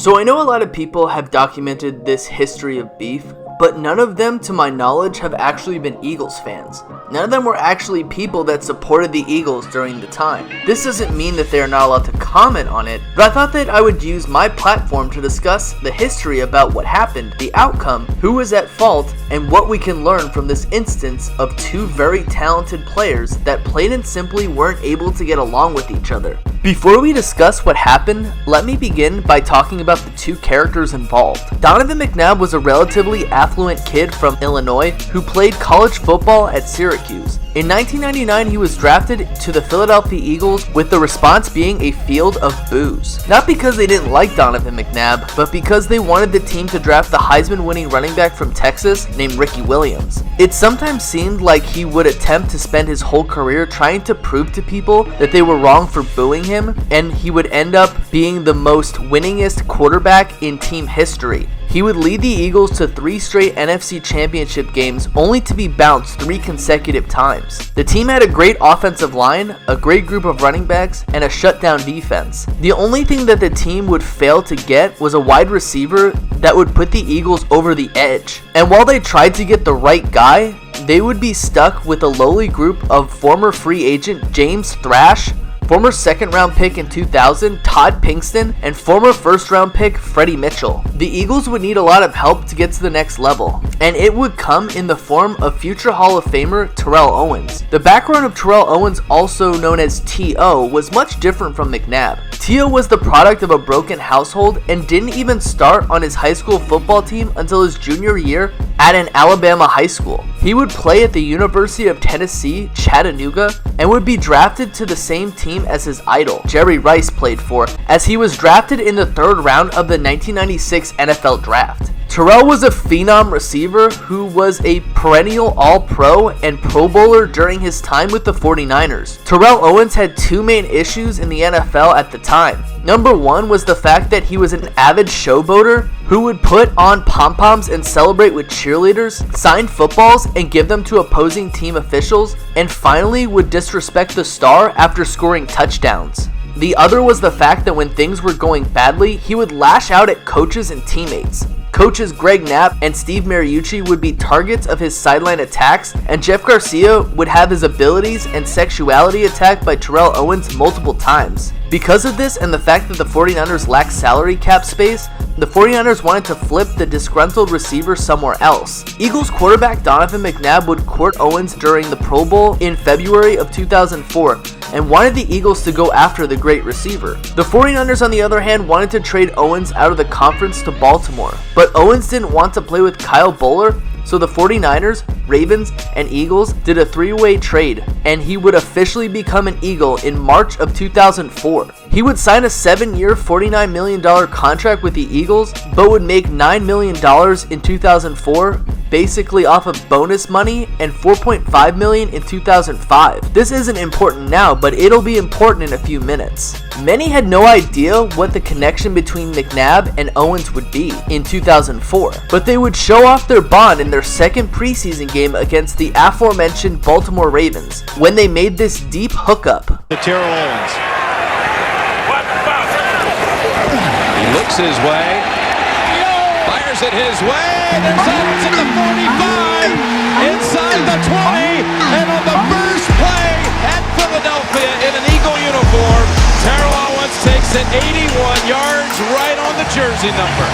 So I know a lot of people have documented this history of beef, but none of them, to my knowledge, have actually been Eagles fans. None of them were actually people that supported the Eagles during the time. This doesn't mean that they are not allowed to comment on it, but I thought that I would use my platform to discuss the history about what happened, the outcome, who was at fault, and what we can learn from this instance of two very talented players that plain and simply weren't able to get along with each other. Before we discuss what happened, let me begin by talking about the two characters involved. Donovan McNabb was a relatively affluent kid from Illinois who played college football at Syracuse. In 1999, he was drafted to the Philadelphia Eagles with the response being a field of boos. Not because they didn't like Donovan McNabb, but because they wanted the team to draft the Heisman-winning running back from Texas named Ricky Williams. It sometimes seemed like he would attempt to spend his whole career trying to prove to people that they were wrong for booing him, and he would end up being the most winningest quarterback in team history. He would lead the Eagles to 3 straight NFC Championship games, only to be bounced 3 consecutive times. The team had a great offensive line, a great group of running backs, and a shutdown defense. The only thing that the team would fail to get was a wide receiver that would put the Eagles over the edge. And while they tried to get the right guy, they would be stuck with a lowly group of former free agent James Thrash, former second-round pick in 2000, Todd Pinkston, and former first-round pick Freddie Mitchell. The Eagles would need a lot of help to get to the next level, and it would come in the form of future Hall of Famer Terrell Owens. The background of Terrell Owens, also known as T.O., was much different from McNabb. T.O. was the product of a broken household and didn't even start on his high school football team until his junior year at an Alabama high school. He would play at the University of Tennessee, Chattanooga, and would be drafted to the same team as his idol, Jerry Rice, played for, as he was drafted in the 3rd round of the 1996 NFL Draft. Terrell was a phenom receiver who was a perennial All-Pro and Pro Bowler during his time with the 49ers. Terrell Owens had 2 main issues in the NFL at the time. Number 1 was the fact that he was an avid showboater who would put on pom-poms and celebrate with cheerleaders, sign footballs and give them to opposing team officials, and finally would disrespect the star after scoring touchdowns. The other was the fact that when things were going badly, he would lash out at coaches and teammates. Coaches Greg Knapp and Steve Mariucci would be targets of his sideline attacks, and Jeff Garcia would have his abilities and sexuality attacked by Terrell Owens multiple times. Because of this and the fact that the 49ers lacked salary cap space, the 49ers wanted to flip the disgruntled receiver somewhere else. Eagles quarterback Donovan McNabb would court Owens during the Pro Bowl in February of 2004 and wanted the Eagles to go after the great receiver. The 49ers, on the other hand, wanted to trade Owens out of the conference to Baltimore, but Owens didn't want to play with Kyle Bowler, so the 49ers, Ravens, and Eagles did a 3-way trade, and he would officially become an Eagle in March of 2004. He would sign a 7-year, $49 million contract with the Eagles, but would make $9 million in 2004, basically off of bonus money, and $4.5 million in 2005. This isn't important now, but it'll be important in a few minutes. Many had no idea what the connection between McNabb and Owens would be in 2004, but they would show off their bond in their second preseason game against the aforementioned Baltimore Ravens when they made this deep hookup. To Terrell Owens. He looks his way, fires it his way, there's Owens at the 45, inside the 20, and on the first play at Philadelphia in an Eagle uniform, Terrell Owens takes it 81 yards right on the jersey number.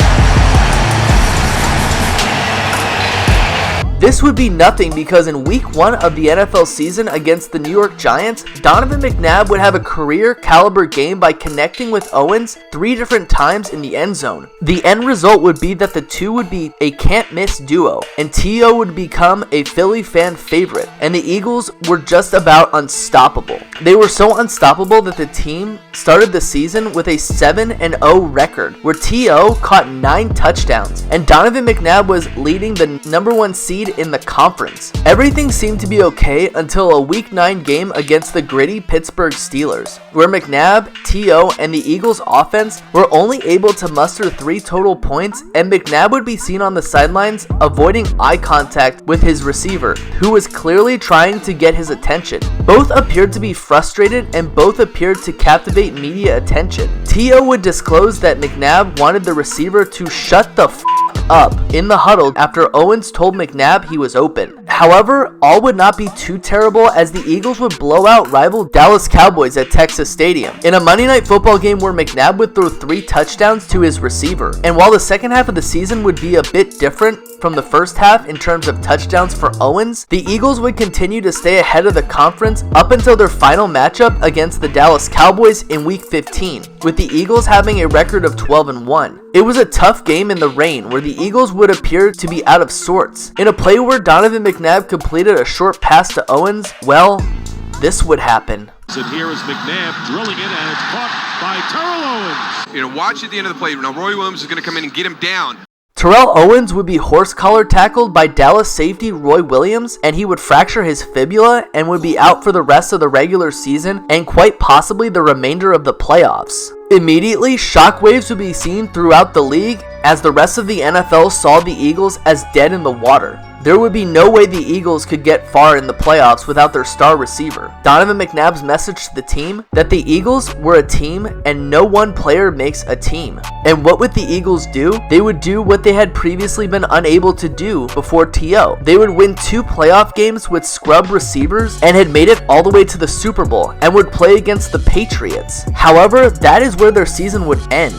This would be nothing because in week 1 of the NFL season against the New York Giants, Donovan McNabb would have a career caliber game by connecting with Owens 3 different times in the end zone. The end result would be that the two would be a can't miss duo, and T.O. would become a Philly fan favorite, and the Eagles were just about unstoppable. They were so unstoppable that the team started the season with a 7-0 record, where T.O. caught 9 touchdowns, and Donovan McNabb was leading the number 1 seed in the conference. Everything seemed to be okay until a Week 9 game against the gritty Pittsburgh Steelers, where McNabb, T.O., and the Eagles offense were only able to muster 3 total points, and McNabb would be seen on the sidelines avoiding eye contact with his receiver, who was clearly trying to get his attention. Both appeared to be frustrated and both appeared to captivate media attention. T.O. would disclose that McNabb wanted the receiver to shut the up in the huddle after Owens told McNabb he was open. However, all would not be too terrible as the Eagles would blow out rival Dallas Cowboys at Texas Stadium in a Monday Night Football game where McNabb would throw 3 touchdowns to his receiver. And while the second half of the season would be a bit different from the first half in terms of touchdowns for Owens, the Eagles would continue to stay ahead of the conference up until their final matchup against the Dallas Cowboys in Week 15, with the Eagles having a record of 12-1. It was a tough game in the rain where the Eagles would appear to be out of sorts. In a play where Donovan McNabb completed a short pass to Owens, well, this would happen. And here is McNabb drilling it, and it's caught by Terrell Owens. Watch at the end of the play. Now Roy Williams is going to come in and get him down. Terrell Owens would be horse collar tackled by Dallas safety Roy Williams, and he would fracture his fibula and would be out for the rest of the regular season and quite possibly the remainder of the playoffs. Immediately, shockwaves would be seen throughout the league as the rest of the NFL saw the Eagles as dead in the water. There would be no way the Eagles could get far in the playoffs without their star receiver. Donovan McNabb's message to the team that the Eagles were a team and no one player makes a team. And what would the Eagles do? They would do what they had previously been unable to do before T.O. They would win 2 playoff games with scrub receivers and had made it all the way to the Super Bowl and would play against the Patriots. However, that is where their season would end.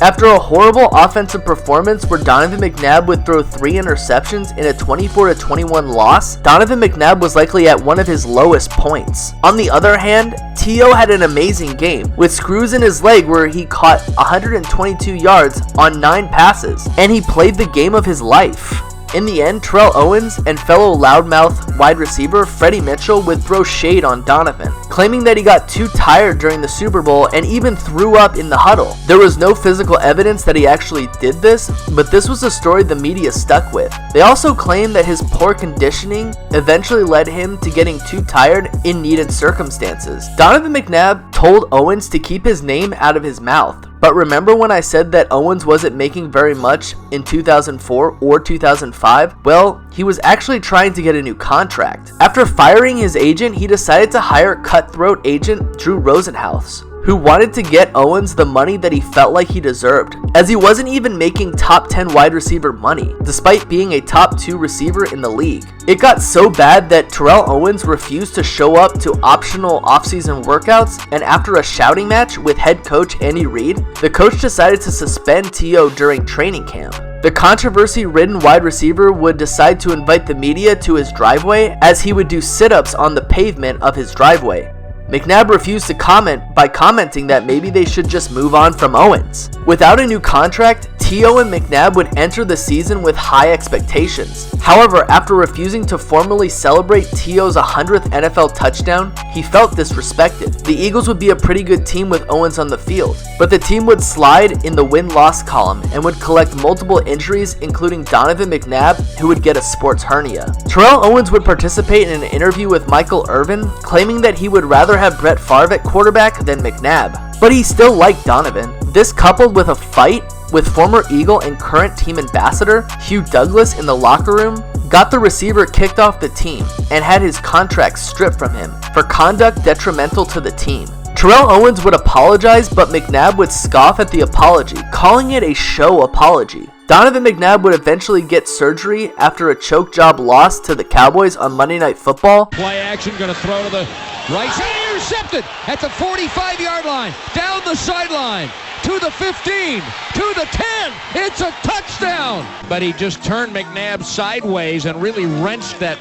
After a horrible offensive performance where Donovan McNabb would throw 3 interceptions in a 24-21 loss, Donovan McNabb was likely at one of his lowest points. On the other hand, T.O. had an amazing game, with screws in his leg where he caught 122 yards on 9 passes, and he played the game of his life. In the end, Terrell Owens and fellow loudmouth wide receiver Freddie Mitchell would throw shade on Donovan, claiming that he got too tired during the Super Bowl and even threw up in the huddle. There was no physical evidence that he actually did this, but this was a story the media stuck with. They also claimed that his poor conditioning eventually led him to getting too tired in needed circumstances. Donovan McNabb told Owens to keep his name out of his mouth. But remember when I said that Owens wasn't making very much in 2004 or 2005? Well, he was actually trying to get a new contract. After firing his agent, he decided to hire cutthroat agent Drew Rosenhaus, who wanted to get Owens the money that he felt like he deserved, as he wasn't even making top 10 wide receiver money, despite being a top 2 receiver in the league. It got so bad that Terrell Owens refused to show up to optional offseason workouts, and after a shouting match with head coach Andy Reid, the coach decided to suspend T.O. during training camp. The controversy-ridden wide receiver would decide to invite the media to his driveway as he would do sit-ups on the pavement of his driveway. McNabb refused to comment by commenting that maybe they should just move on from Owens. Without a new contract, T.O. and McNabb would enter the season with high expectations. However, after refusing to formally celebrate T.O.'s 100th NFL touchdown, he felt disrespected. The Eagles would be a pretty good team with Owens on the field, but the team would slide in the win-loss column and would collect multiple injuries, including Donovan McNabb, who would get a sports hernia. Terrell Owens would participate in an interview with Michael Irvin, claiming that he would rather have Brett Favre at quarterback than McNabb, but he still liked Donovan. This, coupled with a fight with former Eagle and current team ambassador Hugh Douglas in the locker room, got the receiver kicked off the team and had his contract stripped from him for conduct detrimental to the team. Terrell Owens would apologize, but McNabb would scoff at the apology, calling it a show apology. Donovan McNabb would eventually get surgery after a choke job loss to the Cowboys on Monday Night Football. Play action, going to throw to the right side, intercepted at the 45-yard line, down the sideline, to the 15, to the 10, it's a touchdown! But he just turned McNabb sideways and really wrenched that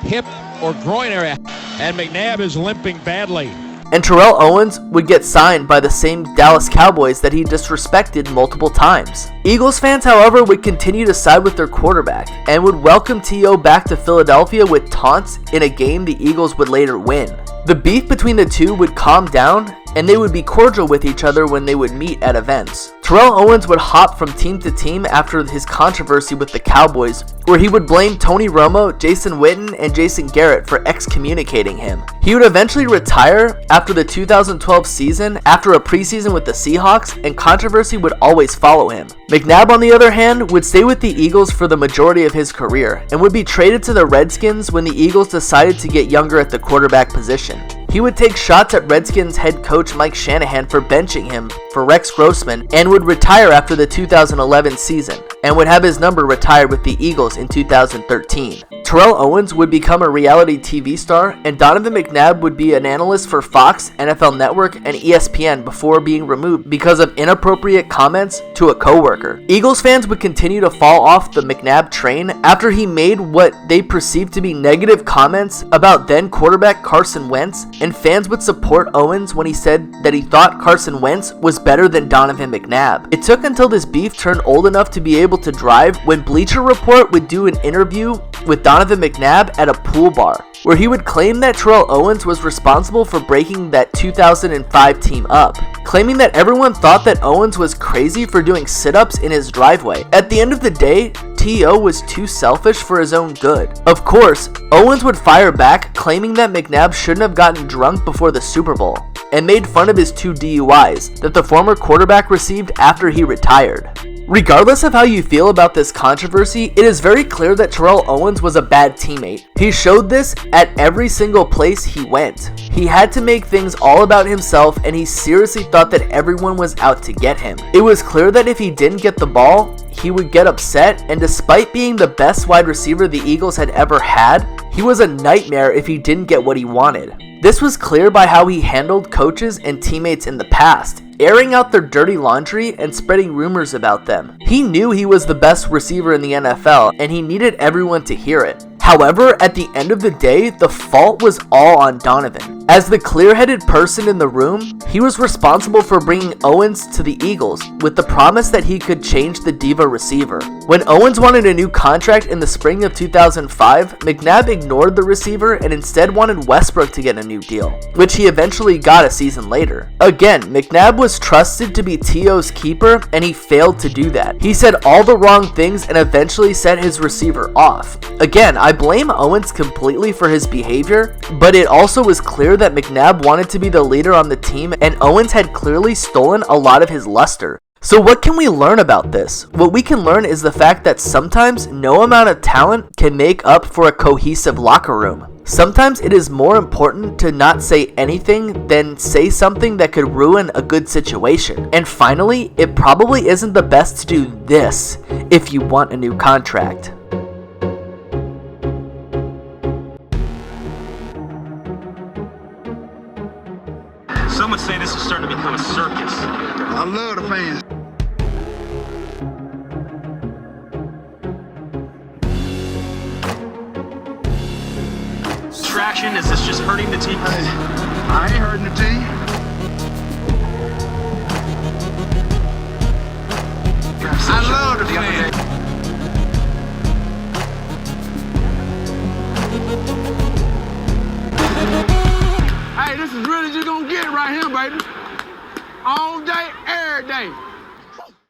hip or groin area, and McNabb is limping badly. And Terrell Owens would get signed by the same Dallas Cowboys that he disrespected multiple times. Eagles fans, however, would continue to side with their quarterback and would welcome T.O. back to Philadelphia with taunts in a game the Eagles would later win. The beef between the two would calm down and they would be cordial with each other when they would meet at events. Terrell Owens would hop from team to team after his controversy with the Cowboys, where he would blame Tony Romo, Jason Witten, and Jason Garrett for excommunicating him. He would eventually retire after the 2012 season after a preseason with the Seahawks, and controversy would always follow him. McNabb, on the other hand, would stay with the Eagles for the majority of his career, and would be traded to the Redskins when the Eagles decided to get younger at the quarterback position. He would take shots at Redskins head coach Mike Shanahan for benching him for Rex Grossman, and would retire after the 2011 season, and would have his number retired with the Eagles in 2013. Terrell Owens would become a reality TV star, and Donovan McNabb would be an analyst for Fox, NFL Network, and ESPN before being removed because of inappropriate comments to a coworker. Eagles fans would continue to fall off the McNabb train after he made what they perceived to be negative comments about then quarterback Carson Wentz, and fans would support Owens when he said that he thought Carson Wentz was better than Donovan McNabb. It took until this beef turned old enough to be able to drive when Bleacher Report would do an interview with Donovan McNabb at a pool bar, where he would claim that Terrell Owens was responsible for breaking that 2005 team up, claiming that everyone thought that Owens was crazy for doing sit-ups in his driveway. At the end of the day, T.O. was too selfish for his own good. Of course, Owens would fire back, claiming that McNabb shouldn't have gotten drunk before the Super Bowl, and made fun of his 2 DUIs that the former quarterback received after he retired. Regardless of how you feel about this controversy, it is very clear that Terrell Owens was a bad teammate. He showed this at every single place he went. He had to make things all about himself, and he seriously thought that everyone was out to get him. It was clear that if he didn't get the ball, he would get upset, and despite being the best wide receiver the Eagles had ever had, he was a nightmare if he didn't get what he wanted. This was clear by how he handled coaches and teammates in the past, airing out their dirty laundry and spreading rumors about them. He knew he was the best receiver in the NFL, and he needed everyone to hear it. However, at the end of the day, the fault was all on Donovan. As the clear-headed person in the room, he was responsible for bringing Owens to the Eagles with the promise that he could change the diva receiver. When Owens wanted a new contract in the spring of 2005, McNabb ignored the receiver and instead wanted Westbrook to get a new deal, which he eventually got a season later. Again, McNabb was trusted to be T.O.'s keeper, and he failed to do that. He said all the wrong things and eventually set his receiver off. Again, I blame Owens completely for his behavior, but it also was clear that McNabb wanted to be the leader on the team, and Owens had clearly stolen a lot of his luster. So what can we learn about this? What we can learn is the fact that sometimes no amount of talent can make up for a cohesive locker room. Sometimes it is more important to not say anything than say something that could ruin a good situation. And finally, it probably isn't the best to do this if you want a new contract. Some would say this is starting to become a circus. I love the fans. Traction, is this just hurting the team? Hey, I ain't hurting the team. I love the fans. Hey, this is really just gonna get it right here, baby. All day, every day.